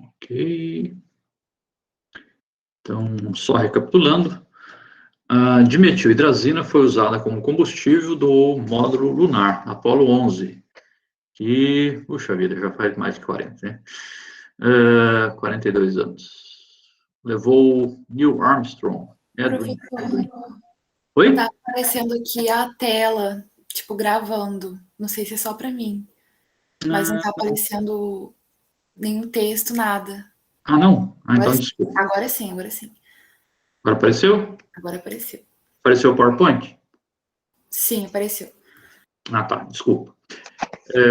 Ok. Então, só recapitulando, a dimetilhidrazina foi usada como combustível do módulo lunar, Apollo 11, que, puxa vida, já faz mais de 40, né? 42 anos. Levou Neil Armstrong, Edwin. Professor, Oi? tá aparecendo aqui a tela, tipo, gravando. Não sei se é só para mim, mas não tá aparecendo nenhum texto, nada. Não? Agora Então sim, desculpa. agora sim, agora sim. Agora apareceu? Agora apareceu. Apareceu o PowerPoint? Sim, apareceu. Tá, desculpa.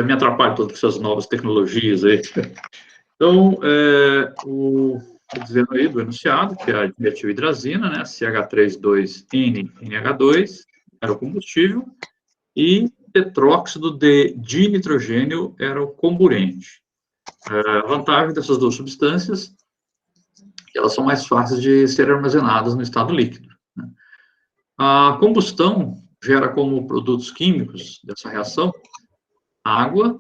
Me atrapalha todas essas novas tecnologias aí. Então, dizendo aí do enunciado, que é a dimetilhidrazina, né, CH32NNH2, era o combustível, e tetróxido de dinitrogênio era o comburente. A vantagem dessas duas substâncias é que elas são mais fáceis de serem armazenadas no estado líquido, né? A combustão gera como produtos químicos dessa reação água,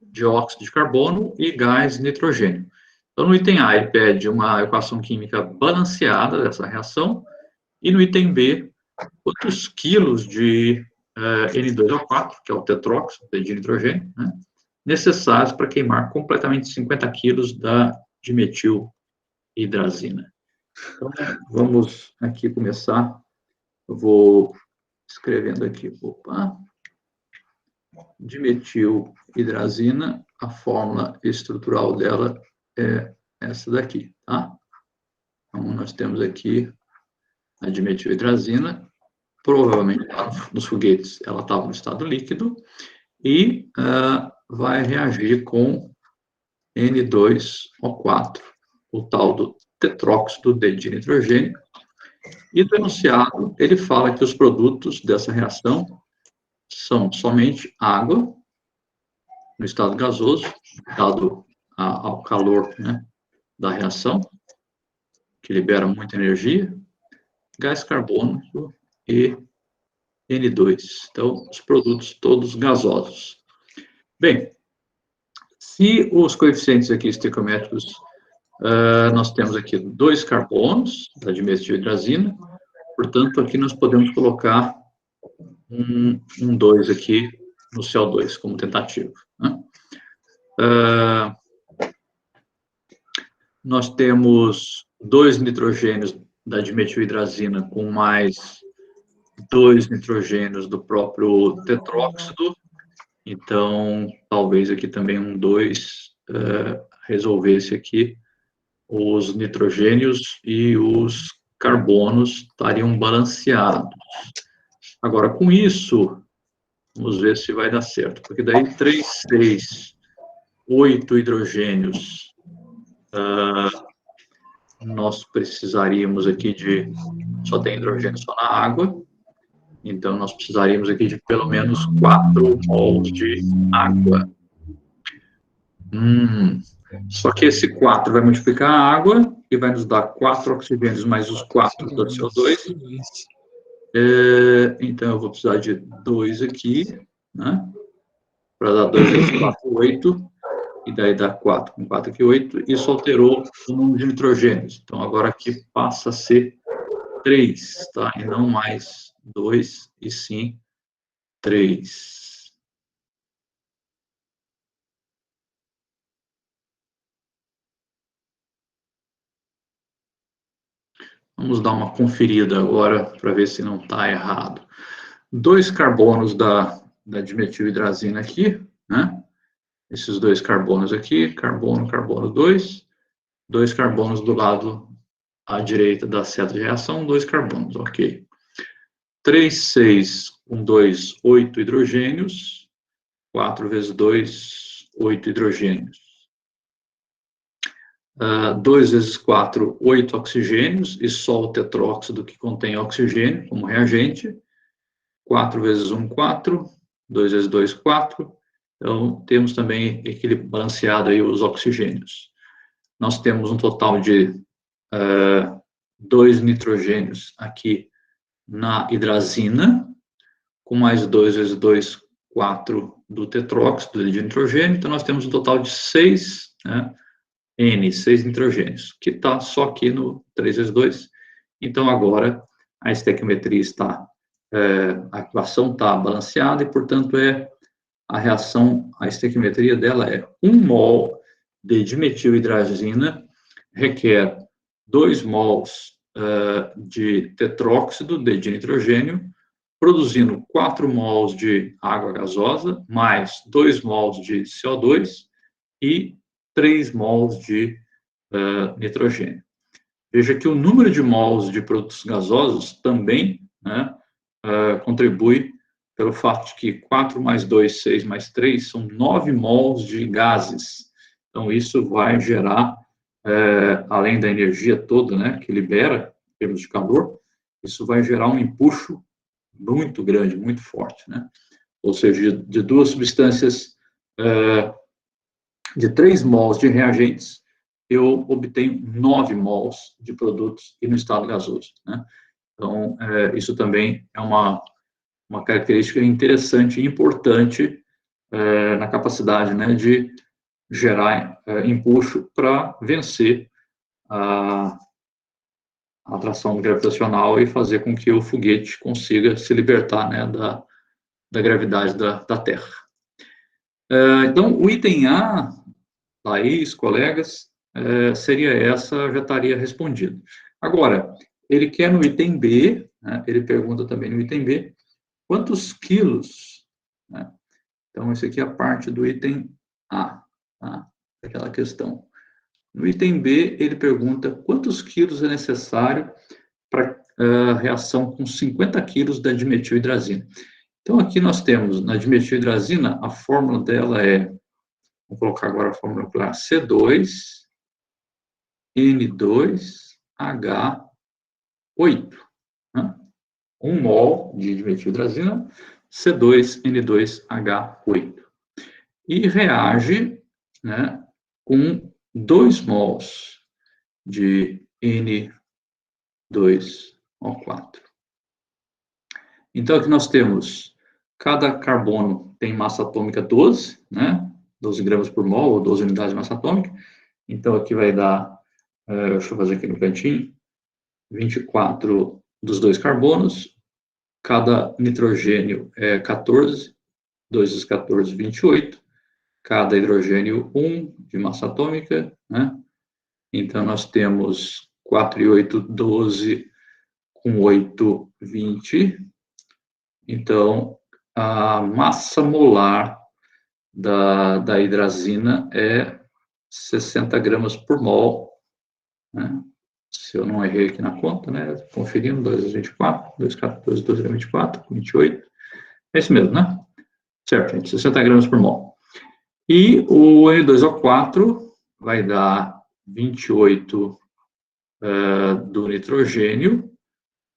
dióxido de carbono e gás nitrogênio. Então, no item A, ele pede uma equação química balanceada dessa reação, e no item B, quantos quilos de N2O4, que é o tetróxido de nitrogênio, né, necessários para queimar completamente 50 quilos da dimetilhidrazina. Então, vamos aqui começar. Eu vou escrevendo aqui, dimetilhidrazina, a fórmula estrutural dela é essa daqui, tá? Então, nós temos aqui a dimetilhidrazina, provavelmente nos foguetes ela estava no estado líquido, e vai reagir com N2O4, o tal do tetróxido de dinitrogênio, e do enunciado ele fala que os produtos dessa reação são somente água, no estado gasoso, dado ao calor, né, da reação, que libera muita energia, gás carbônico e N2. Então, os produtos todos gasosos. Bem, se os coeficientes aqui estequiométricos, nós temos aqui 2 carbonos da dimetilhidrazina, portanto, aqui nós podemos colocar um 2 aqui no CO2 como tentativa, né? Nós temos 2 nitrogênios da dimetilhidrazina com mais 2 nitrogênios do próprio tetróxido, então talvez aqui também um 2 resolvesse aqui os nitrogênios, e os carbonos estariam balanceados. Agora, com isso, vamos ver se vai dar certo, porque daí 3, 6, 8 hidrogênios, nós precisaríamos aqui de, só tem hidrogênio só na água, então nós precisaríamos aqui de pelo menos 4 mols de água. Só que esse 4 vai multiplicar a água e vai nos dar 4 oxigênios mais os 4 do CO2. Então, eu vou precisar de 2 aqui, né? Para dar 2 vezes 4, 8. E daí dá 4 com 4 aqui, 8. Isso alterou o número de nitrogênios. Então, agora aqui passa a ser 3, tá? E não mais 2, e sim 3. Vamos dar uma conferida agora para ver se não está errado. 2 carbonos da dimetilhidrazina aqui, né? Esses 2 carbonos aqui, carbono, carbono 2. 2 carbonos do lado à direita da seta de reação, 2 carbonos, ok. 3, 6, com 2, 8 hidrogênios. 4 vezes 2, 8 hidrogênios. 2 vezes 4, 8 oxigênios, e só o tetróxido que contém oxigênio como reagente. 4 vezes 1, 4. 2 vezes 2, 4. Então, temos também equilíbrio balanceado aí os oxigênios. Nós temos um total de 2 nitrogênios aqui na hidrazina, com mais 2 vezes 2, 4 do tetróxido de nitrogênio. Então, nós temos um total de 6, né, N, 6 nitrogênios, que está só aqui no 3 vezes 2. Então, agora, a estequiometria está, a equação está balanceada e, portanto, a reação, a estequiometria dela é 1 mol de dimetilhidrazina requer 2 mols de tetróxido de nitrogênio, produzindo 4 mols de água gasosa, mais 2 mols de CO2 e 3 mols de nitrogênio. Veja que o número de mols de produtos gasosos também, né, contribui pelo fato de que 4 mais 2, 6 mais 3, são 9 mols de gases. Então, isso vai gerar, além da energia toda, né, que libera, em termos de calor, isso vai gerar um empuxo muito grande, muito forte, né? Ou seja, de duas substâncias, de 3 mols de reagentes, eu obtenho 9 mols de produtos e no estado gasoso, né? Então, isso também é uma característica interessante e importante na capacidade, né, de gerar empuxo para vencer a atração gravitacional e fazer com que o foguete consiga se libertar, né, da gravidade da Terra. Então, o item A, Laís, colegas, seria essa, já estaria respondido. Agora, ele quer no item B, né, ele pergunta também no item B, quantos quilos, né? Então, esse aqui é a parte do item A, tá? Aquela questão. No item B, ele pergunta quantos quilos é necessário para a reação com 50 quilos da dimetilhidrazina. Então, aqui nós temos, na dimetilhidrazina, a fórmula dela vou colocar agora a fórmula nuclear, C2N2H8, né? 1 mol de dimetilhidrazina, C2N2H8. E reage, né, com 2 mols de N2O4. Então, aqui nós temos, cada carbono tem massa atômica 12, né? 12 gramas por mol, ou 12 unidades de massa atômica. Então, aqui vai dar, deixa eu fazer aqui no cantinho, 24 dos 2 carbonos, cada nitrogênio é 14, 2 vezes 14, 28, cada hidrogênio 1 de massa atômica, né? Então, nós temos 4 e 8, 12, com 8, 20. Então, a massa molar da hidrazina é 60 gramas por mol, né? Se eu não errei aqui na conta, né? Conferindo, 2 vezes 24, 2, 14, 12, 24, 28. É isso mesmo, né? Certo, gente, 60 gramas por mol. E o N2O4 vai dar 28 do nitrogênio,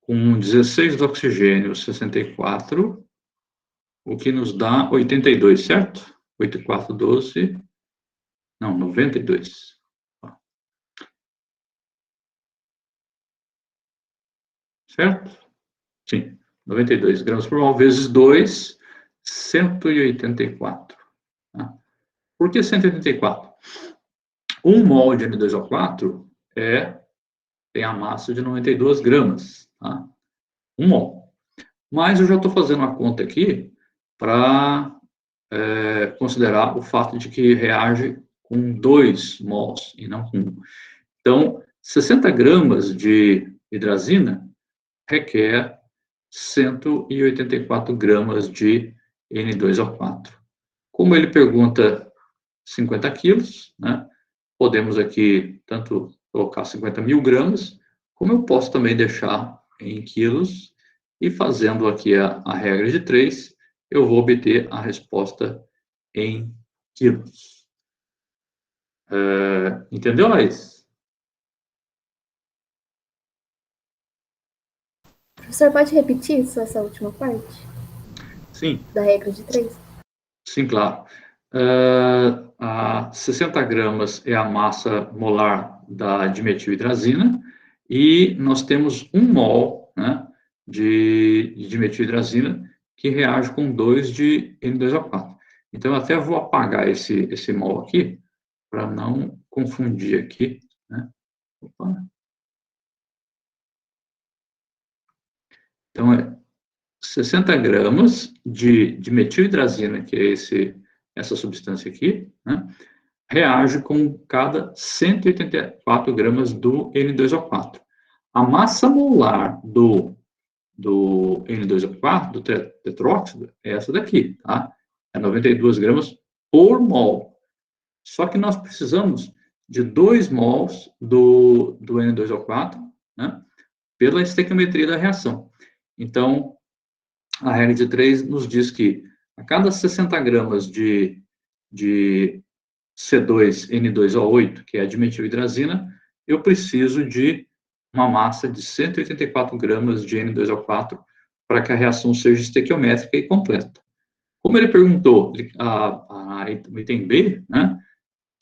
com 16 do oxigênio, 64, o que nos dá 82, certo? 8 e 4, 12, não, 92. Certo? Sim, 92 gramas por mol vezes 2, 184. Tá? Por que 184? 1 mol de N2O4 tem a massa de 92 gramas. Tá? 1 mol. Mas eu já estou fazendo a conta aqui para considerar o fato de que reage com 2 mols e não com 1. Então, 60 gramas de hidrazina requer 184 gramas de N2O4. Como ele pergunta 50 quilos, né, podemos aqui tanto colocar 50 mil gramas, como eu posso também deixar em quilos, e fazendo aqui a regra de 3, eu vou obter a resposta em quilos. Entendeu, Laís? Professor, pode repetir só essa última parte? Sim. Da regra de 3? Sim, claro. A 60 gramas é a massa molar da dimetilhidrazina, e nós temos 1 mol, né, de dimetilhidrazina que reage com 2 de N2O4. Então, eu até vou apagar esse mol aqui, para não confundir aqui, né? Opa. Então, é 60 gramas de metilhidrazina, que é essa substância aqui, né, reage com cada 184 gramas do N2O4. A massa molar do N2O4, do tetróxido, é essa daqui, tá? É 92 gramas por mol. Só que nós precisamos de 2 mols do N2O4, né, pela estequiometria da reação. Então, a regra de 3 nos diz que a cada 60 gramas de C2N2O8, que é a dimetilhidrazina, eu preciso de uma massa de 184 gramas de N2O4 para que a reação seja estequiométrica e completa. Como ele perguntou no item B, né,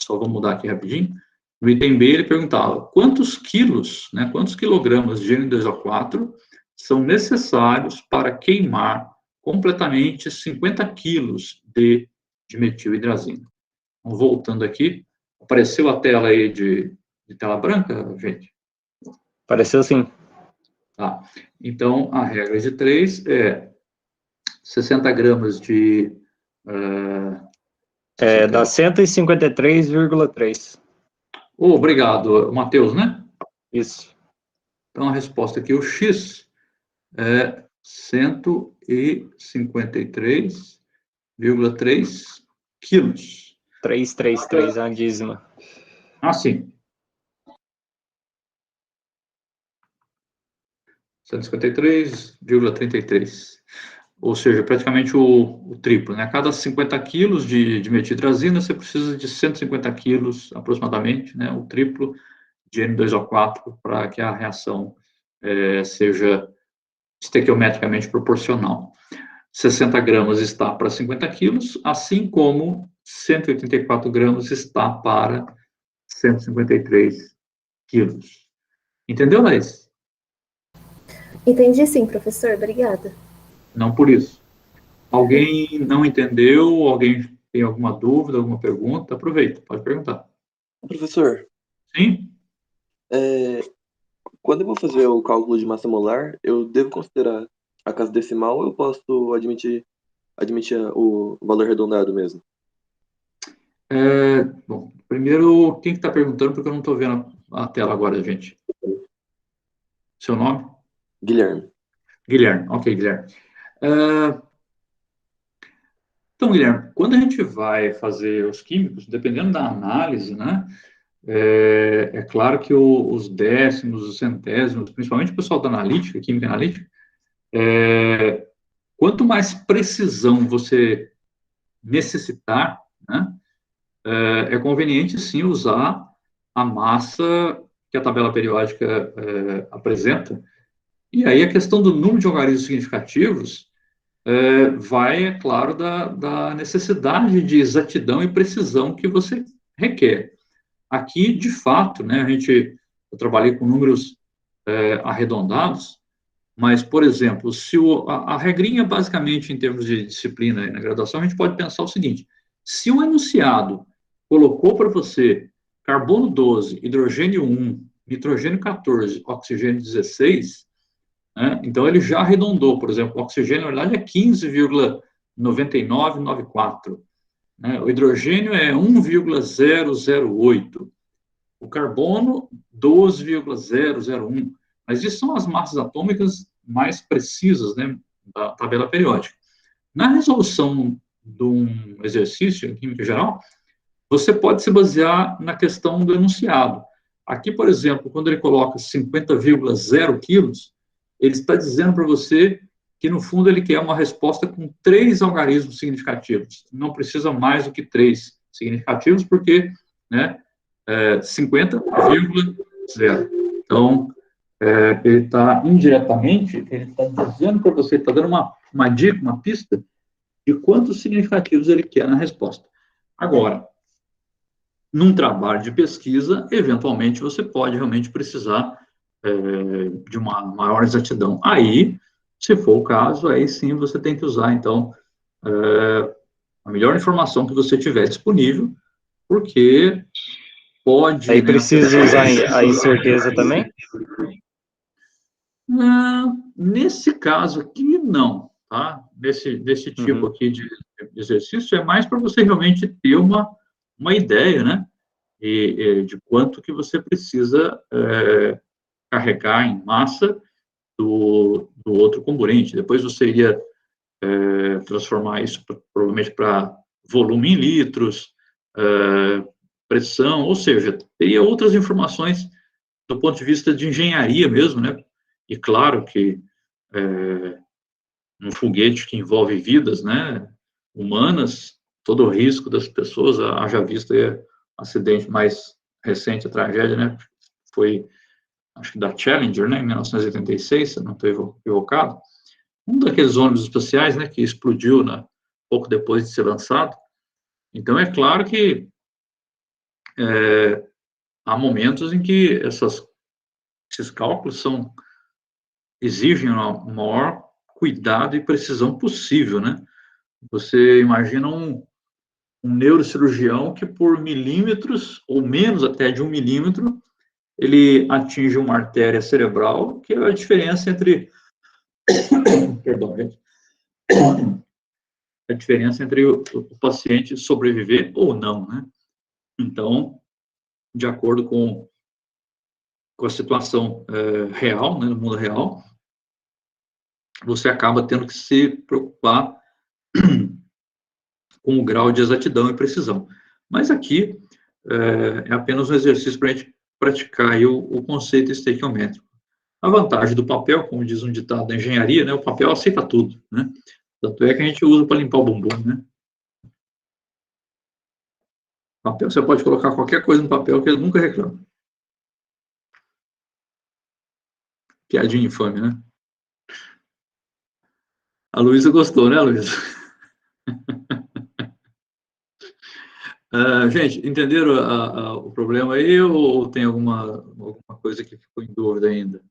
só vou mudar aqui rapidinho, no item B ele perguntava quantos quilos, né, quantos quilogramas de N2O4 são necessários para queimar completamente 50 quilos de metilhidrazina. Então, voltando aqui, apareceu a tela aí de tela branca, gente? Apareceu sim. Tá. Então, a regra de 3 é 60 gramas de... dá 153,3. Obrigado, Matheus, né? Isso. Então, a resposta aqui, o X, é 153,3 quilos. 333, a dízima. Ah, sim. 153,33. Ou seja, praticamente o triplo, né? A cada 50 quilos de metilhidrazina, você precisa de 150 quilos, aproximadamente, né? O triplo de N2O4 para que a reação seja estequiometricamente proporcional. 60 gramas está para 50 quilos, assim como 184 gramas está para 153 quilos. Entendeu, Laís? Entendi sim, professor. Obrigada. Não por isso. Alguém não entendeu? Alguém tem alguma dúvida, alguma pergunta? Aproveita, pode perguntar. Professor, Sim? quando eu vou fazer o cálculo de massa molar, eu devo considerar a casa decimal ou eu posso admitir o valor arredondado mesmo? Bom, primeiro, quem está perguntando, porque eu não estou vendo a tela agora, gente. Seu nome? Guilherme. Guilherme. Ok, Guilherme. Então, Guilherme, quando a gente vai fazer os químicos, dependendo da análise, né, é claro que os décimos, os centésimos, principalmente o pessoal da analítica, química analítica, quanto mais precisão você necessitar, né, é conveniente, sim, usar a massa que a tabela periódica apresenta. E aí a questão do número de algarismos significativos vai, é claro, da necessidade de exatidão e precisão que você requer. Aqui, de fato, né, eu trabalhei com números arredondados, mas, por exemplo, se a regrinha, basicamente, em termos de disciplina na graduação, a gente pode pensar o seguinte: se o enunciado colocou para você carbono 12, hidrogênio 1, nitrogênio 14, oxigênio 16, né, então ele já arredondou. Por exemplo, o oxigênio, na verdade, é 15,9994, né, o hidrogênio é 1,008, o carbono 12,001, mas isso são as massas atômicas mais precisas, né, da tabela periódica. Na resolução de um exercício em química geral, você pode se basear na questão do enunciado. Aqui, por exemplo, quando ele coloca 50,0 quilos, ele está dizendo para você que, no fundo, ele quer uma resposta com 3 algarismos significativos. Não precisa mais do que 3 significativos, porque, né, 50,0. Então, ele está indiretamente, ele está dizendo para você, está dando uma dica, uma pista de quantos significativos ele quer na resposta. Agora, num trabalho de pesquisa, eventualmente você pode realmente precisar de uma maior exatidão. Aí, se for o caso, aí sim você tem que usar, então, a melhor informação que você tiver disponível, porque pode... Aí precisa usar a incerteza também? Nesse caso aqui, não, tá? Desse tipo aqui de exercício, é mais para você realmente ter uma ideia, né? De quanto que você precisa carregar em massa do outro componente. Depois você iria transformar isso provavelmente para volume em litros, pressão, ou seja, teria outras informações do ponto de vista de engenharia mesmo, né? E claro que um foguete que envolve vidas, né, humanas, todo o risco das pessoas, haja visto aí o acidente mais recente, a tragédia, né, foi, acho que da Challenger, né, em 1986, se eu não estou equivocado, um daqueles ônibus espaciais, né, que explodiu, né, pouco depois de ser lançado. Então, é claro que há momentos em que esses cálculos exigem o maior cuidado e precisão possível, né? Você imagina um neurocirurgião que por milímetros, ou menos até de 1 milímetro, ele atinge uma artéria cerebral, que é a diferença entre... Perdão, gente. A diferença entre o paciente sobreviver ou não, né? Então, de acordo com a situação real, né, no mundo real, você acaba tendo que se preocupar com o grau de exatidão e precisão. Mas aqui é apenas um exercício para a gente praticar aí o conceito estequiométrico. A vantagem do papel, como diz um ditado da engenharia, né, o papel aceita tudo, né? Tanto é que a gente usa para limpar o bumbum, né? Papel, você pode colocar qualquer coisa no papel que ele nunca reclama. Piadinha infame, né? A Luísa gostou, né, Luísa? Gente, entenderam o problema aí ou tem alguma coisa que ficou em dúvida ainda?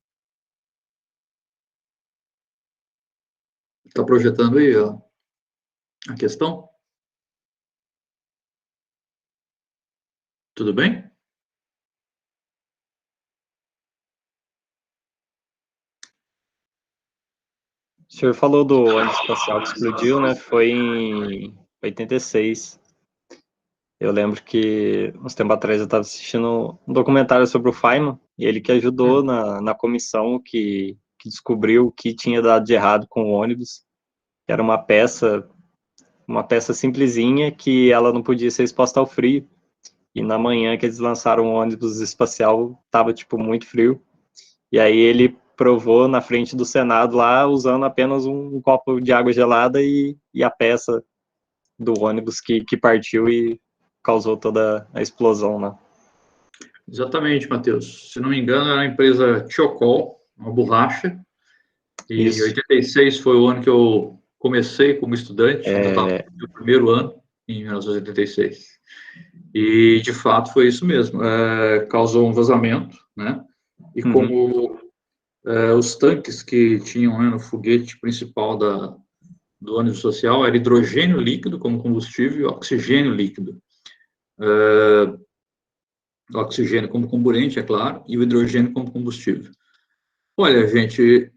Está projetando aí a questão? Tudo bem? O senhor falou do ônibus espacial que explodiu, né? Foi em 86. Eu lembro que, uns tempos atrás, eu estava assistindo um documentário sobre o Feynman, e ele que ajudou na comissão que descobriu o que tinha dado de errado com o ônibus, que era uma peça simplesinha que ela não podia ser exposta ao frio. E na manhã que eles lançaram o ônibus espacial, estava, tipo, muito frio. E aí ele provou na frente do Senado lá, usando apenas um copo de água gelada e a peça do ônibus que partiu e causou toda a explosão, né? Exatamente, Matheus. Se não me engano, era a empresa Tiocol, uma borracha. E Isso. 86 foi o ano que eu comecei como estudante, eu estava no primeiro ano, em 1986. E, de fato, foi isso mesmo. Causou um vazamento, né? E como os tanques que tinham, né, no foguete principal do ônibus social era hidrogênio líquido como combustível e oxigênio líquido. O oxigênio como comburente, é claro, e o hidrogênio como combustível. Olha, gente,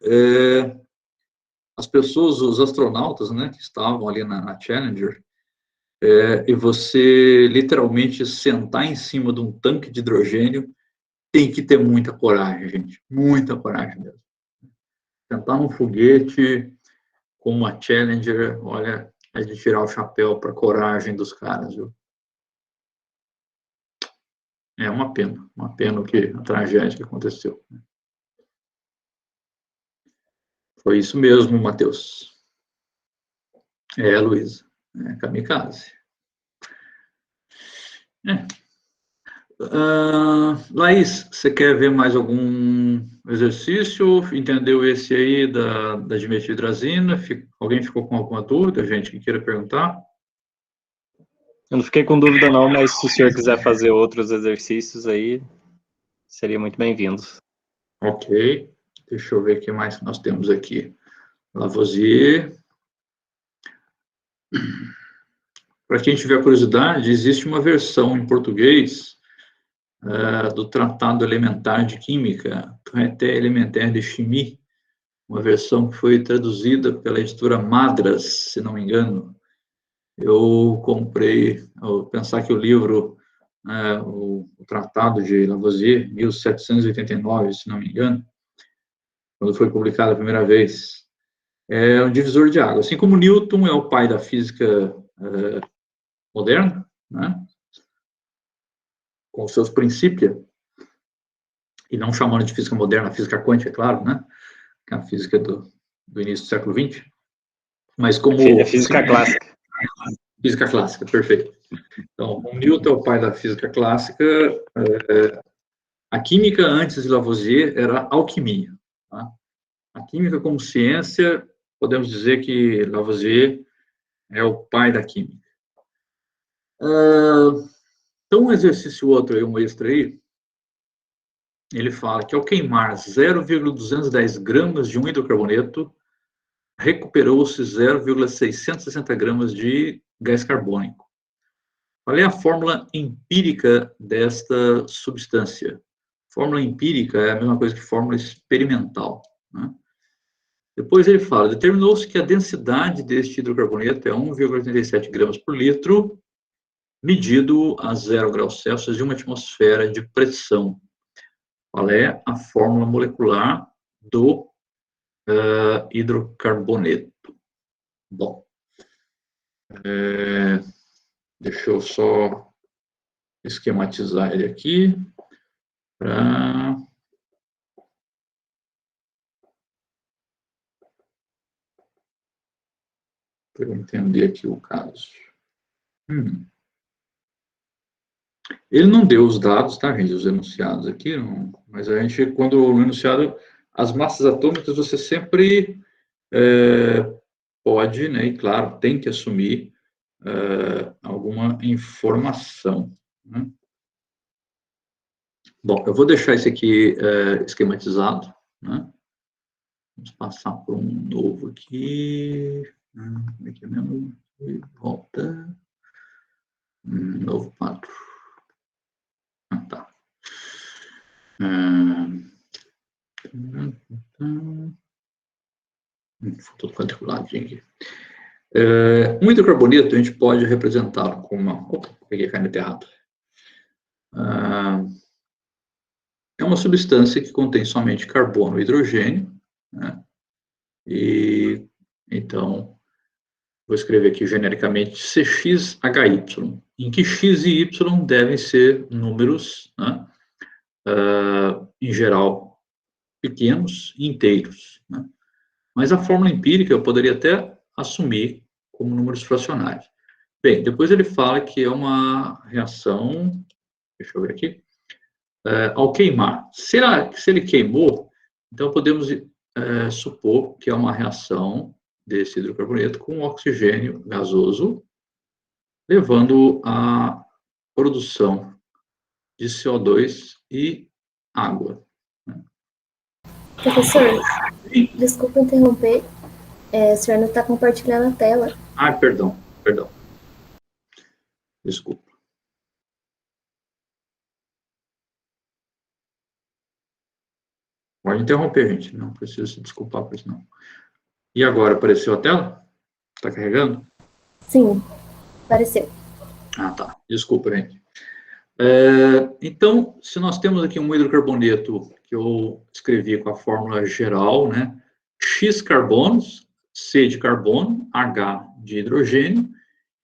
as pessoas, os astronautas, né, que estavam ali na Challenger, e você literalmente sentar em cima de um tanque de hidrogênio, tem que ter muita coragem, gente, muita coragem mesmo. Sentar num foguete como a Challenger, olha, é de tirar o chapéu para a coragem dos caras, viu? É uma pena a tragédia que aconteceu. Foi isso mesmo, Matheus. Luísa, kamikaze. Laís, você quer ver mais algum exercício? Entendeu esse aí da dimetilhidrazina? Alguém ficou com alguma dúvida, gente, que queira perguntar? Eu não fiquei com dúvida não, mas se o senhor quiser fazer outros exercícios aí, seria muito bem-vindo. Ok, deixa eu ver o que mais nós temos aqui. Lavoisier. para quem tiver curiosidade, existe uma versão em português do Tratado Elementar de Química, Traité Élémentaire de Chimie, uma versão que foi traduzida pela editora Madras, se não me engano. Eu comprei, ao pensar que o livro, o Tratado de Lavoisier, 1789, se não me engano, quando foi publicado a primeira vez, é um divisor de água. Assim como Newton é o pai da física moderna, né, com seus princípios, e não chamando de física moderna, a física quântica, é claro, né, que é a física do início do século XX, mas como... É física clássica. Física clássica, perfeito. Então, o Newton é o pai da física clássica, a química antes de Lavoisier era alquimia. Tá? A química como ciência, podemos dizer que Lavoisier é o pai da química. Então, um exercício outro, um extra aí, ele fala que ao queimar 0,210 gramas de um hidrocarboneto, recuperou-se 0,660 gramas de gás carbônico. Qual é a fórmula empírica desta substância? Fórmula empírica é a mesma coisa que fórmula experimental, né? Depois ele fala, determinou-se que a densidade deste hidrocarboneto é 1,87 gramas por litro, medido a 0 graus Celsius de uma atmosfera de pressão. Qual é a fórmula molecular do hidrocarboneto? Bom, deixa eu só esquematizar ele aqui para eu entender aqui o caso. Ele não deu os dados, tá, gente, os enunciados aqui, não, mas a gente, quando o enunciado, as massas atômicas, você sempre pode, né, e claro, tem que assumir alguma informação, né? Bom, eu vou deixar esse aqui esquematizado, né? Vamos passar por um novo aqui, aqui mesmo, e volta, novo quadro. Tá. Tudo quadriculadinho aqui. Um hidrocarboneto, a gente pode representá-lo como uma... Opa, peguei a caneta errada. É uma substância que contém somente carbono e hidrogênio, né? E, então, vou escrever aqui genericamente CXHY, em que X e Y devem ser números, né? Em geral, pequenos e inteiros, né? Mas a fórmula empírica eu poderia até assumir como números fracionários. Bem, depois ele fala que é uma reação, deixa eu ver aqui, ao queimar. Se ele queimou, então podemos supor que é uma reação desse hidrocarboneto com oxigênio gasoso, levando à produção de CO2 e água. Professor, desculpa interromper, o senhor não está compartilhando a tela. Perdão. Desculpa. Pode interromper, gente. Não precisa se desculpar por isso, não. E agora, apareceu a tela? Está carregando? Sim, apareceu. Tá. Desculpa, gente. Então, se nós temos aqui um hidrocarboneto que eu escrevi com a fórmula geral, né? X carbonos, C de carbono, H de hidrogênio,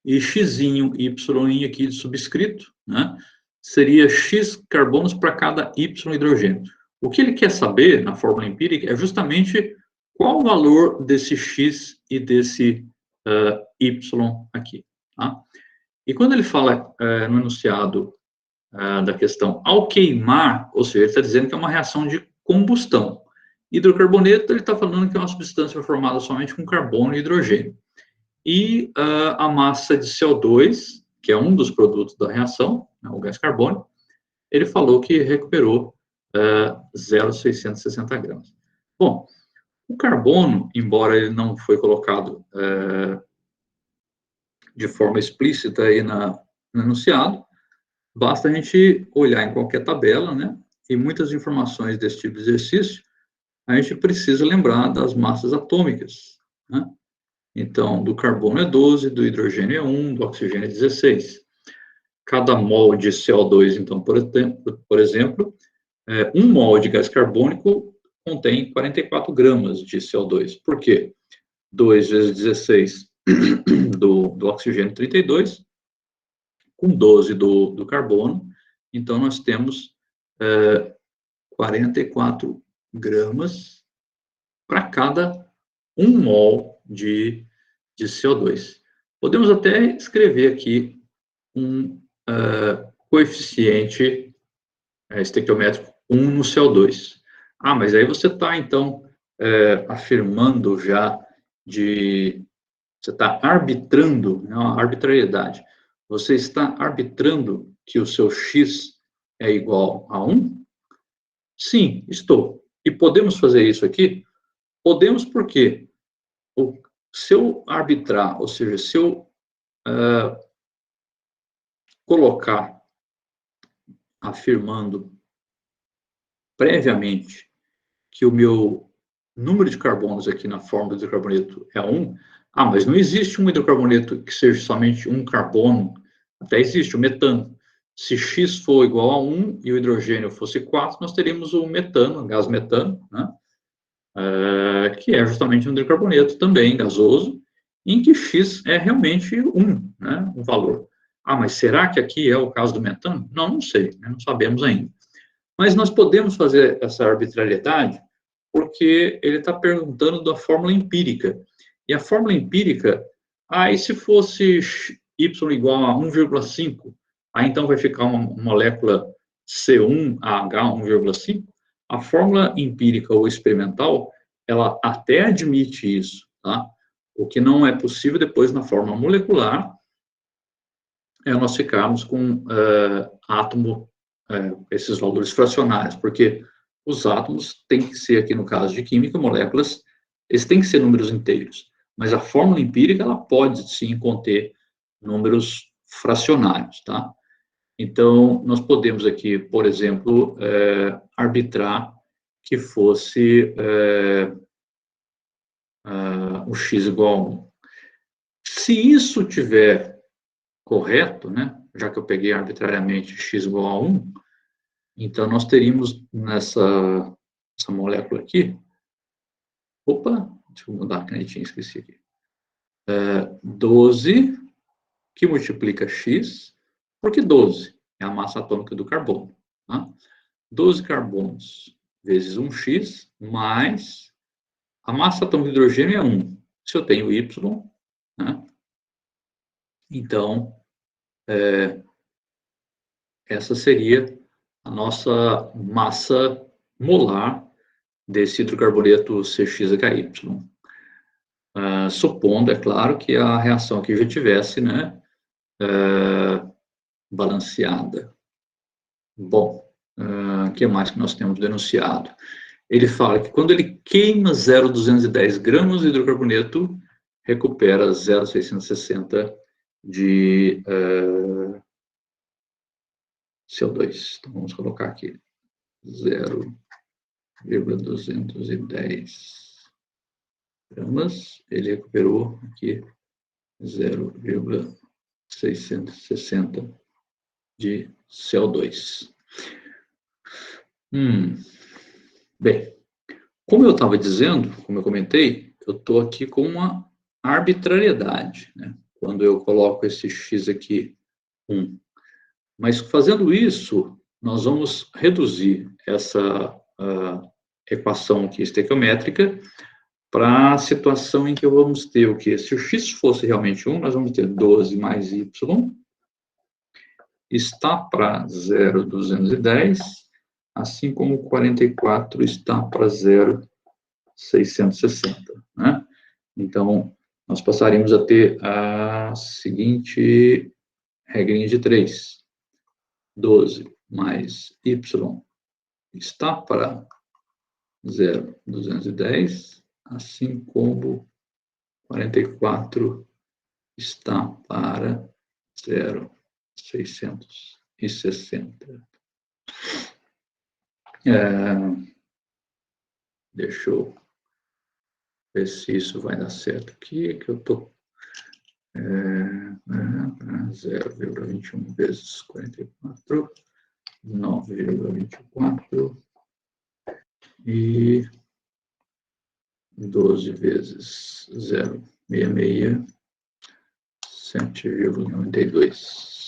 e X, Y aqui de subscrito, né? Seria X carbonos para cada Y hidrogênio. O que ele quer saber, na fórmula empírica, é justamente qual o valor desse X e desse Y aqui, tá? E quando ele fala no enunciado da questão ao queimar, ou seja, ele está dizendo que é uma reação de combustão. Hidrocarboneto, ele está falando que é uma substância formada somente com carbono e hidrogênio. E a massa de CO2, que é um dos produtos da reação, né, o gás carbônico, ele falou que recuperou 0,660 gramas. Bom, o carbono, embora ele não foi colocado de forma explícita aí no enunciado, basta a gente olhar em qualquer tabela, né? E muitas informações desse tipo de exercício, a gente precisa lembrar das massas atômicas, né? Então, do carbono é 12, do hidrogênio é 1, do oxigênio é 16. Cada mol de CO2, então, por exemplo, 1 mol de gás carbônico contém 44 gramas de CO2. Por quê? 2 vezes 16 do oxigênio, 32, com 12 do carbono, então nós temos 44 gramas para cada 1 mol de CO2. Podemos até escrever aqui um coeficiente estequiométrico 1 no CO2. Ah, mas aí você está, então, afirmando já você está arbitrando, é uma arbitrariedade. Você está arbitrando que o seu X é igual a 1? Sim, estou. E podemos fazer isso aqui? Podemos porque se eu arbitrar, ou seja, se eu colocar afirmando previamente que o meu número de carbonos aqui na fórmula do hidrocarboneto é 1, mas não existe um hidrocarboneto que seja somente um carbono, até existe o metano. Se X for igual a 1 e o hidrogênio fosse 4, nós teríamos o metano, o gás metano, né? Que é justamente um hidrocarboneto também gasoso, em que X é realmente 1, né? Um valor. Mas será que aqui é o caso do metano? Não sei, né? Não sabemos ainda. Mas nós podemos fazer essa arbitrariedade porque ele está perguntando da fórmula empírica. E a fórmula empírica, e se fosse Y igual a 1,5, então vai ficar uma molécula C1H1,5? A fórmula empírica ou experimental, ela até admite isso, tá? O que não é possível depois na fórmula molecular é nós ficarmos com esses valores fracionários, porque os átomos têm que ser, aqui no caso de química, moléculas, eles têm que ser números inteiros, mas a fórmula empírica, ela pode, sim, conter números fracionários, tá? Então, nós podemos aqui, por exemplo, arbitrar que fosse o x igual a 1. Se isso tiver correto, né, já que eu peguei arbitrariamente x igual a 1, então nós teríamos nessa molécula aqui, deixa eu mudar a canetinha, esqueci aqui, 12, que multiplica x, porque 12 é a massa atômica do carbono, tá? 12 carbonos vezes 1x, mais a massa atômica do hidrogênio é 1. Se eu tenho y, né, então, essa seria a nossa massa molar desse hidrocarboneto CXHY. Supondo, é claro, que a reação aqui já tivesse, né, balanceada. Bom, o que mais que nós temos denunciado? Ele fala que quando ele queima 0,210 gramas de hidrocarboneto, recupera 0,660 de CO2. Então, vamos colocar aqui 0,210 gramas, ele recuperou aqui 0,660 de CO2. Bem, como eu estava dizendo, como eu comentei, eu estou aqui com uma arbitrariedade, né? Quando eu coloco esse x aqui, 1. Mas fazendo isso, nós vamos reduzir essa equação aqui estequiométrica para a situação em que vamos ter o quê? Se o x fosse realmente 1, nós vamos ter 12 mais y, está para 0,210, assim como 44 está para 0,660, né? Então, nós passaríamos a ter a seguinte regrinha de 3. 12 mais y está para 0,210, assim como 44 está para 0,660. Deixa eu ver se isso vai dar certo aqui, que eu estou 0,21 vezes 44, 9,24 e 12 vezes 0,66, 7,92.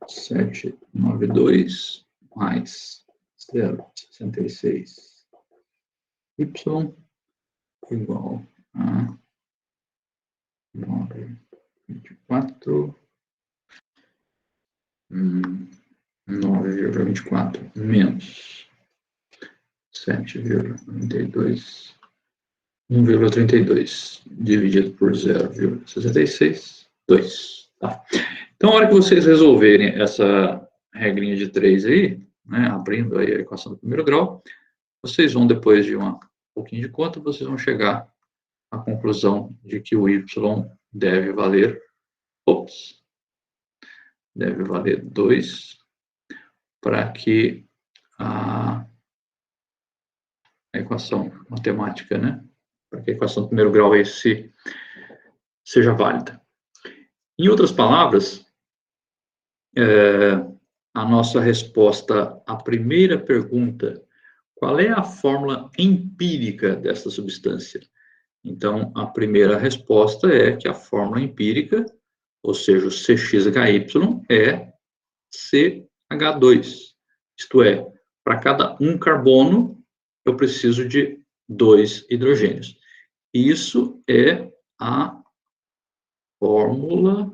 792 mais 0,66 y igual a 9,24 9,24 menos 7,92 1,32 dividido por 0,66 2. Tá? Então, a hora que vocês resolverem essa regrinha de 3 aí, né, abrindo aí a equação do primeiro grau, vocês vão, depois de um pouquinho de conta, vocês vão chegar à conclusão de que o y deve valer, deve valer 2, para que a equação matemática, né, para que a equação do primeiro grau aí seja válida. Em outras palavras, a nossa resposta à primeira pergunta, qual é a fórmula empírica dessa substância? Então, a primeira resposta é que a fórmula empírica, ou seja, o CXHY, é CH2. Isto é, para cada um carbono, eu preciso de 2 hidrogênios. Isso é a fórmula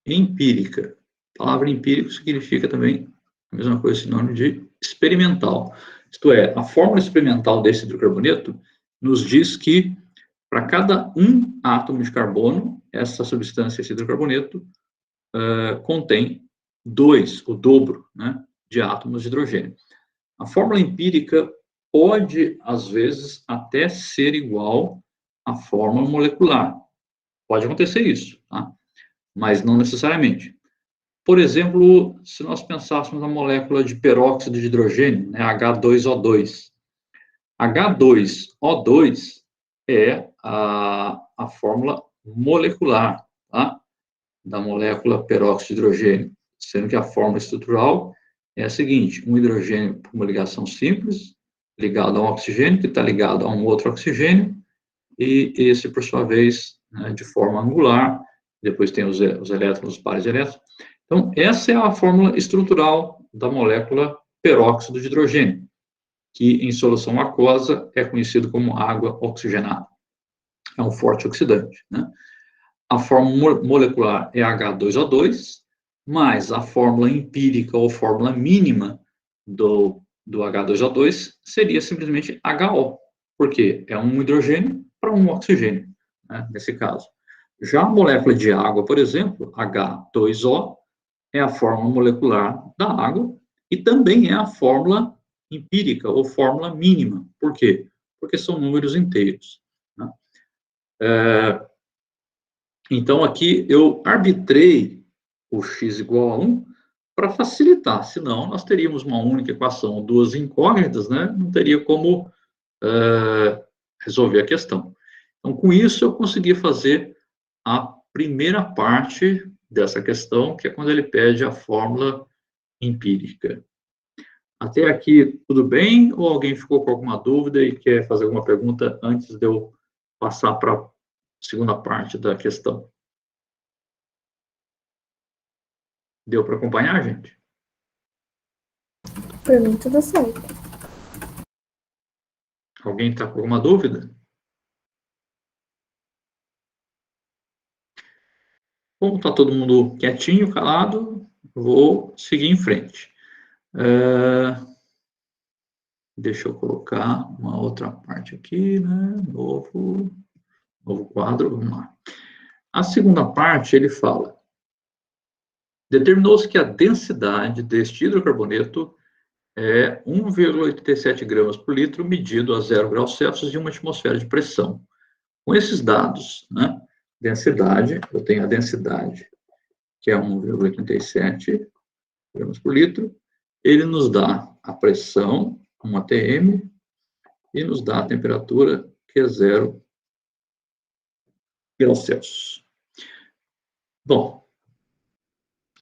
empírica. A palavra empírico significa também a mesma coisa, sinônimo de experimental. Isto é, a fórmula experimental desse hidrocarboneto nos diz que, para cada um átomo de carbono, essa substância, esse hidrocarboneto, contém 2, o dobro, né, de átomos de hidrogênio. A fórmula empírica pode, às vezes, até ser igual à fórmula molecular. Pode acontecer isso, tá? Mas não necessariamente. Por exemplo, se nós pensássemos na molécula de peróxido de hidrogênio, né, H2O2. H2O2 é a fórmula molecular, tá, da molécula peróxido de hidrogênio, sendo que a fórmula estrutural é a seguinte: um hidrogênio por uma ligação simples, ligado a um oxigênio, que está ligado a um outro oxigênio, e esse, por sua vez, né, de forma angular, depois tem os elétrons, os pares de elétrons. Então, essa é a fórmula estrutural da molécula peróxido de hidrogênio, que em solução aquosa é conhecido como água oxigenada. É um forte oxidante, né? A fórmula molecular é H2O2, mas a fórmula empírica ou fórmula mínima do H2O2 seria simplesmente HO, porque é um hidrogênio para um oxigênio, né, nesse caso. Já a molécula de água, por exemplo, H2O, é a fórmula molecular da água e também é a fórmula empírica ou fórmula mínima. Por quê? Porque são números inteiros, né? Então, aqui eu arbitrei o x igual a 1 para facilitar, senão nós teríamos uma única equação, duas incógnitas, né? Não teria como resolver a questão. Então, com isso, eu consegui fazer a primeira parte dessa questão, que é quando ele pede a fórmula empírica. Até aqui, tudo bem? Ou alguém ficou com alguma dúvida e quer fazer alguma pergunta antes de eu passar para a segunda parte da questão? Deu para acompanhar, gente? Por mim, tudo certo. Alguém está com alguma dúvida? Como está todo mundo quietinho, calado, vou seguir em frente. Deixa eu colocar uma outra parte aqui, né? Novo quadro, vamos lá. A segunda parte, ele fala: determinou-se que a densidade deste hidrocarboneto é 1,87 gramas por litro, medido a 0 graus Celsius e uma atmosfera de pressão. Com esses dados, né, densidade, eu tenho a densidade, que é 1,87 gramas por litro, ele nos dá a pressão, 1 atm, e nos dá a temperatura, que é 0 graus Celsius. Bom,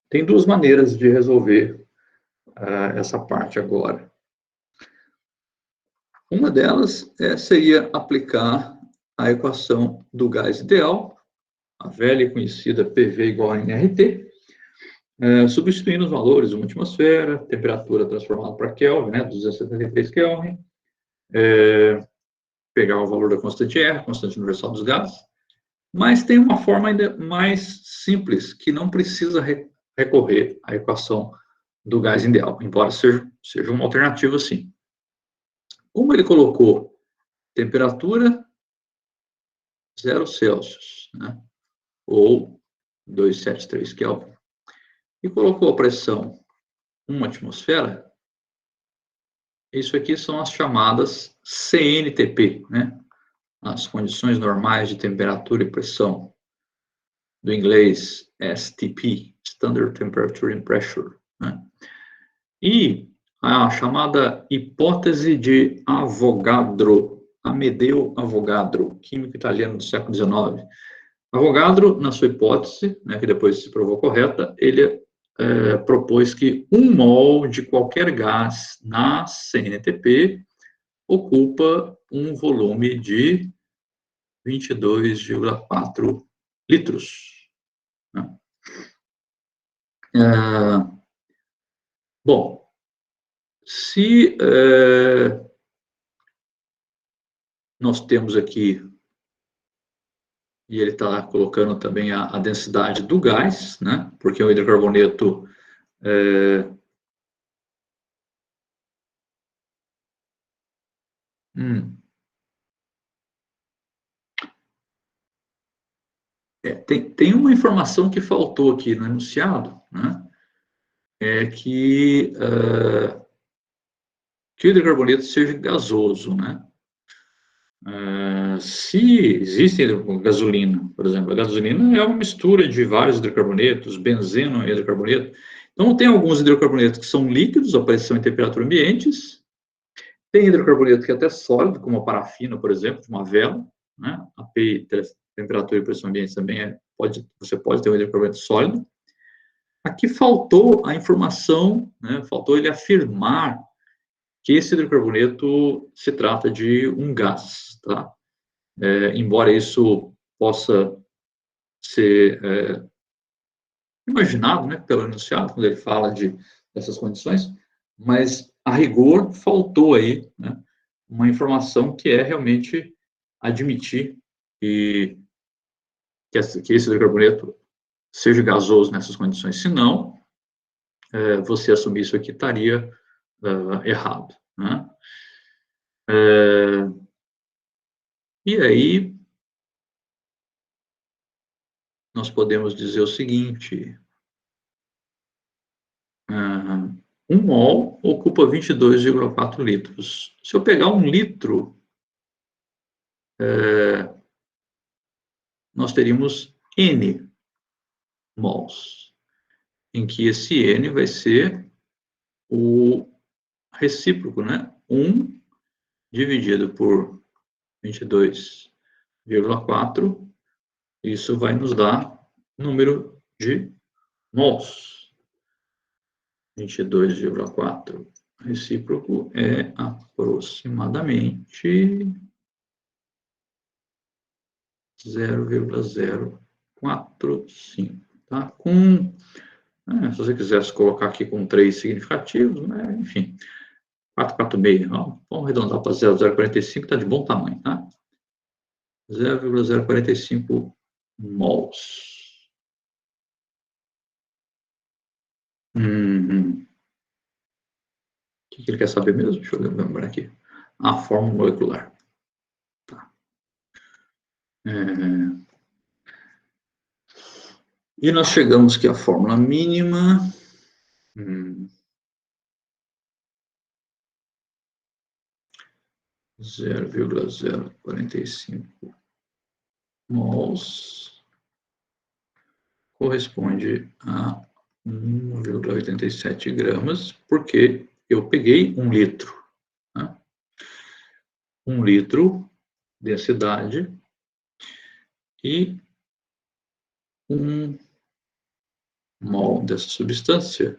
tem duas maneiras de resolver essa parte agora. Uma delas seria aplicar a equação do gás ideal, a velha e conhecida PV igual a nRT, substituindo os valores de uma atmosfera, temperatura transformada para Kelvin, 273 Kelvin, pegar o valor da constante R, constante universal dos gases, mas tem uma forma ainda mais simples, que não precisa recorrer à equação do gás ideal, embora seja uma alternativa, sim. Como ele colocou temperatura 0 Celsius, ou 273 Kelvin, e colocou a pressão 1 atmosfera, isso aqui são as chamadas CNTP, as condições normais de temperatura e pressão, do inglês STP, Standard Temperature and Pressure, E a chamada hipótese de Avogadro, Amedeo Avogadro, químico italiano do século XIX. Avogadro, na sua hipótese, que depois se provou correta, ele propôs que 1 mol de qualquer gás na CNTP ocupa um volume de 22,4 litros. Bom, se nós temos aqui, e ele está colocando também a densidade do gás, porque o hidrocarboneto tem uma informação que faltou aqui no enunciado, é que o hidrocarboneto seja gasoso, se existe gasolina, por exemplo, a gasolina é uma mistura de vários hidrocarbonetos, benzeno é hidrocarboneto. Então, tem alguns hidrocarbonetos que são líquidos, a pressão e temperatura ambientes. Tem hidrocarboneto que é até sólido, como a parafina, por exemplo, de uma vela, A temperatura e pressão ambiente também você pode ter um hidrocarboneto sólido. Aqui faltou a informação, faltou ele afirmar que esse hidrocarboneto se trata de um gás, embora isso possa ser imaginado, pelo enunciado, quando ele fala dessas condições, mas, a rigor, faltou aí, uma informação que é realmente admitir que esse hidrocarboneto seja gasoso nessas condições. Se não, você assumir isso aqui estaria errado. E aí, nós podemos dizer o seguinte: 1 mol ocupa 22,4 litros. Se eu pegar 1 litro, nós teríamos N mols, em que esse N vai ser o recíproco, 1 dividido por 22,4, isso vai nos dar número de mols. 22,4 recíproco é aproximadamente 0,045, se você quisesse colocar aqui com 3 significativos, enfim, 446, vamos arredondar para 0,045, está de bom tamanho, 0,045 mols. O que ele quer saber mesmo? Deixa eu lembrar aqui. A fórmula molecular. E nós chegamos que a fórmula mínima 0,045 mols corresponde a 1,87 gramas, porque eu peguei 1 litro. Né? 1 litro, densidade, e 1 mol dessa substância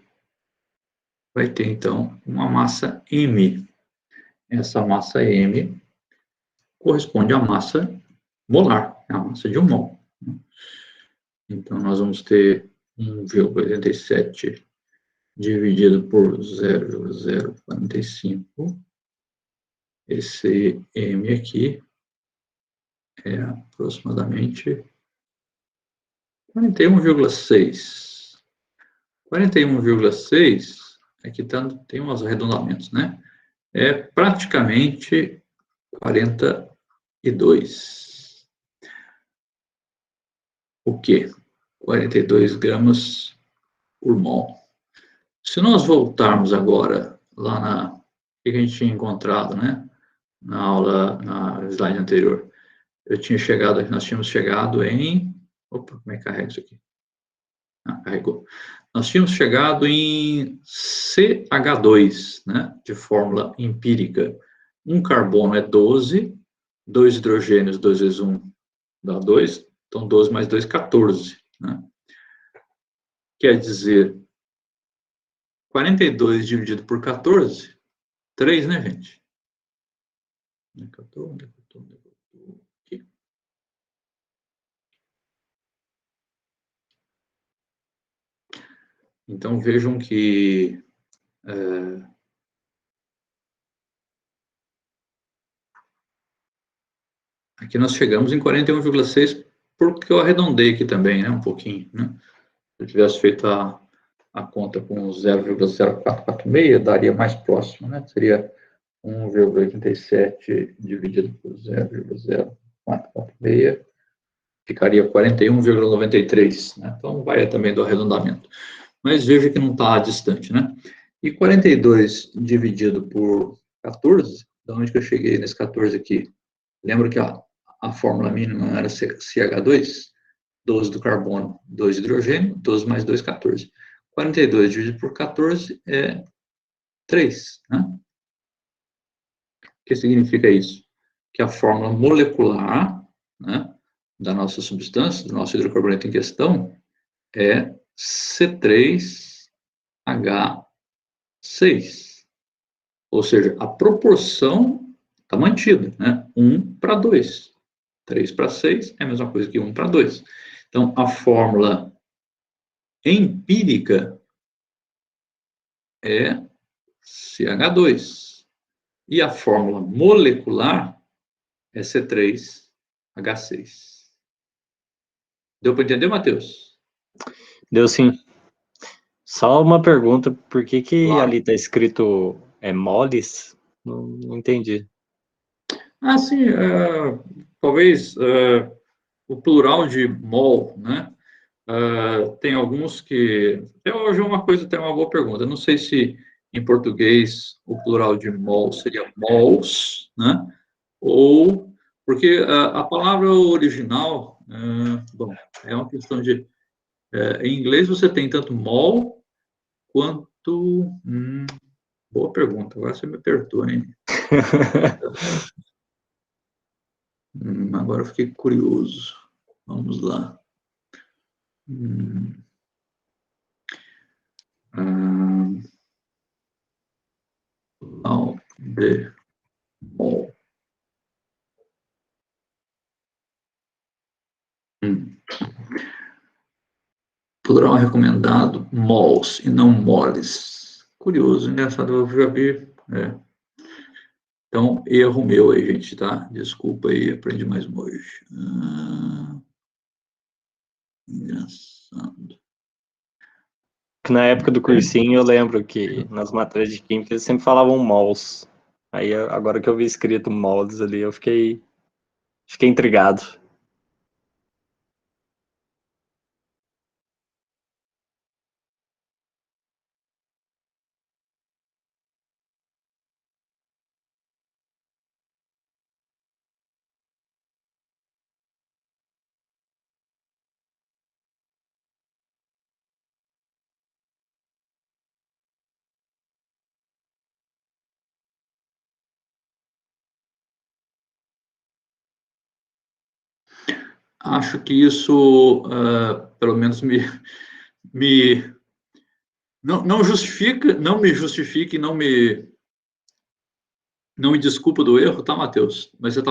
vai ter, então, uma massa M. Essa massa M corresponde à massa molar, a massa de 1 mol. Então, nós vamos ter 1,87 dividido por 0,045. Esse M aqui é aproximadamente 41,6. 41,6, aqui tem uns arredondamentos, né? É praticamente 42. O quê? 42 gramas por mol. Se nós voltarmos agora lá na que a gente tinha encontrado, né? Na aula, na slide anterior, nós tínhamos chegado em, opa, como é que carrega isso aqui? Ah, carregou. Nós tínhamos chegado em CH2, né? De fórmula empírica. Um carbono é 12, 2 hidrogênios, 2 vezes 1 dá 2, então 12 mais 2, 14, né? Quer dizer, 42 dividido por 14, 3, né, gente? 14, aqui. Então, vejam que aqui nós chegamos em 41,6, porque eu arredondei aqui também, né, um pouquinho, né? Se eu tivesse feito a conta com 0,0446, daria mais próximo, né? Seria 1,87 dividido por 0,0446, ficaria 41,93, né? Então, vai também do arredondamento. Mas veja que não está distante, né? E 42 dividido por 14, da onde que eu cheguei nesse 14 aqui? Lembra que a fórmula mínima era CH2? 12 do carbono, 2 hidrogênio, 12 mais 2, 14. 42 dividido por 14 é 3, né? O que significa isso? Que a fórmula molecular, né, da nossa substância, do nosso hidrocarboneto em questão, é C3H6. Ou seja, a proporção está mantida, né? 1 para 2. 3 para 6 é a mesma coisa que 1 para 2. Então, a fórmula empírica é CH2. E a fórmula molecular é C3H6. Deu para entender, Matheus? Deu sim. Só uma pergunta, por que Claro. ali está escrito moles? Não entendi. Sim, talvez o plural de mol, né? Tem alguns que... Até hoje é uma coisa, tem uma boa pergunta. Eu não sei se em português o plural de mol seria mols, né? Ou... Porque a palavra original, bom, é uma questão de... em inglês você tem tanto mol quanto... boa pergunta, agora você me apertou, hein? Agora eu fiquei curioso. Vamos lá. Ao de mol. Plural recomendado, mols e não moles. Curioso, engraçado, eu já vi. Então, erro meu aí, gente, tá? Desculpa aí, aprendi mais uma hoje. Engraçado. Na época do cursinho, eu lembro que nas matérias de química eles sempre falavam mols. Aí, agora que eu vi escrito moles ali, eu fiquei intrigado. acho que isso, pelo menos, não justifica, não me justifique, não me desculpa do erro, tá, Matheus? Mas você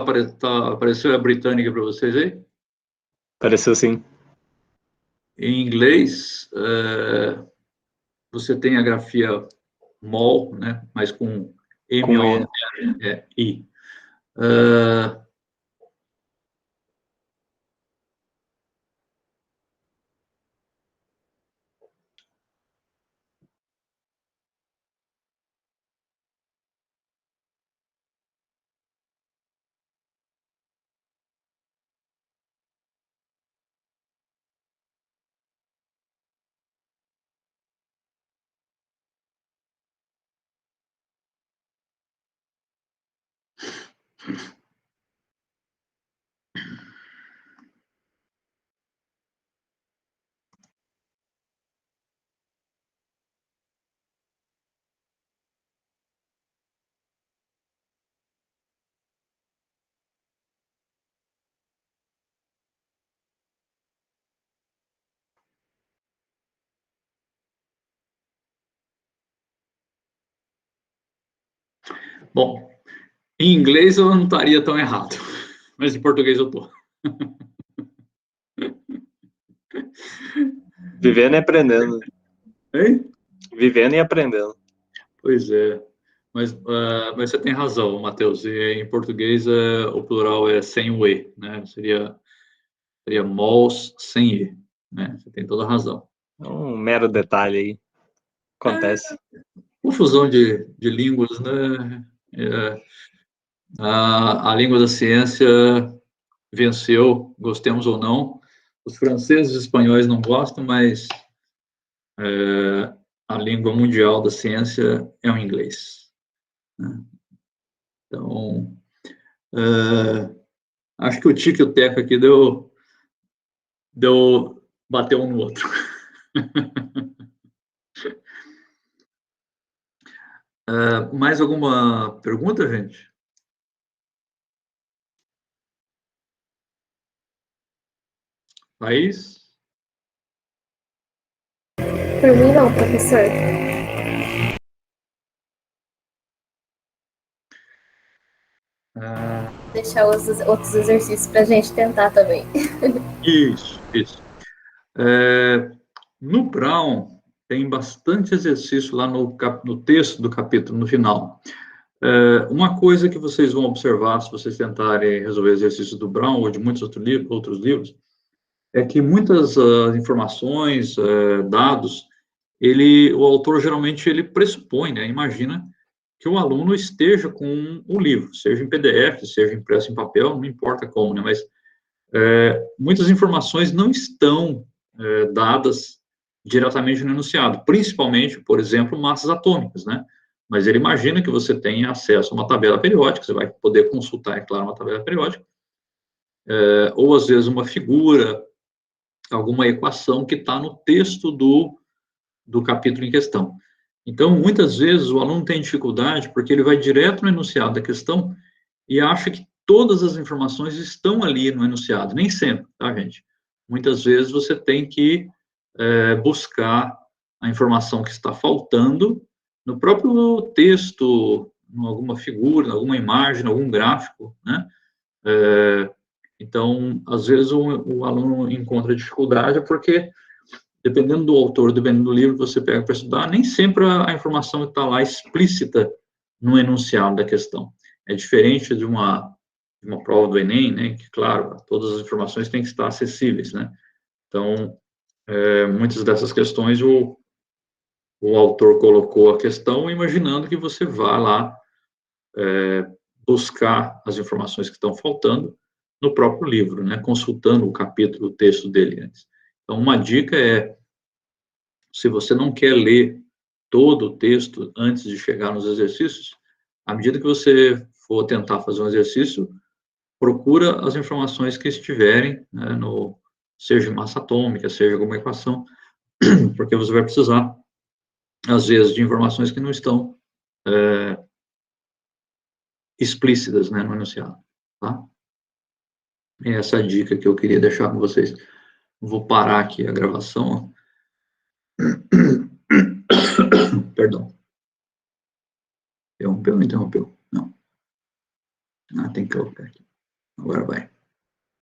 apareceu a britânica para vocês aí? Pareceu sim. Em inglês, você tem a grafia mol, né? Mas com Com M-O-L-E-I. Bom, em inglês eu não estaria tão errado, mas em português eu tô. Vivendo e aprendendo. Hein? Vivendo e aprendendo. Pois é. Mas você tem razão, Matheus. Em português, o plural é sem o E, né? Seria mols sem E, né? Você tem toda a razão. É um mero detalhe aí. Acontece. Confusão de línguas, né? A língua da ciência venceu, gostemos ou não. Os franceses e os espanhóis não gostam, mas a língua mundial da ciência é o inglês, né? Então, acho que o tique e o teco aqui bateu um no outro. Mais alguma pergunta, gente? Thaís? Por mim, não, professor. Deixar os outros exercícios para a gente tentar também. Isso. No Brown, tem bastante exercício lá no texto do capítulo, no final. Uma coisa que vocês vão observar, se vocês tentarem resolver exercícios do Brown ou de muitos outros livros, é que muitas informações, dados, o autor geralmente ele pressupõe, né, imagina que o aluno esteja com o livro, seja em PDF, seja impresso em papel, não importa como, né, mas muitas informações não estão dadas diretamente no enunciado, principalmente, por exemplo, massas atômicas, né? Mas ele imagina que você tenha acesso a uma tabela periódica, você vai poder consultar, é claro, uma tabela periódica, ou às vezes uma figura, alguma equação que está no texto do capítulo em questão. Então, muitas vezes o aluno tem dificuldade porque ele vai direto no enunciado da questão e acha que todas as informações estão ali no enunciado. Nem sempre, tá, gente? Muitas vezes você tem que buscar a informação que está faltando no próprio texto, em alguma figura, em alguma imagem, em algum gráfico, né? Então, às vezes o aluno encontra dificuldade porque, dependendo do autor, dependendo do livro que você pega para estudar, nem sempre a informação está lá explícita no enunciado da questão. É diferente de uma prova do Enem, né, que, claro, todas as informações têm que estar acessíveis, né? Então, muitas dessas questões o autor colocou a questão imaginando que você vá lá buscar as informações que estão faltando no próprio livro, né, consultando o capítulo, o texto dele antes. Então, uma dica é, se você não quer ler todo o texto antes de chegar nos exercícios, à medida que você for tentar fazer um exercício, procura as informações que estiverem, né, seja massa atômica, seja alguma equação, porque você vai precisar, às vezes, de informações que não estão explícitas, né, no enunciado, tá? É essa a dica que eu queria deixar com vocês. Vou parar aqui a gravação. Perdão. Interrompeu ou não interrompeu? Não. Ah, tem que colocar aqui. Agora vai.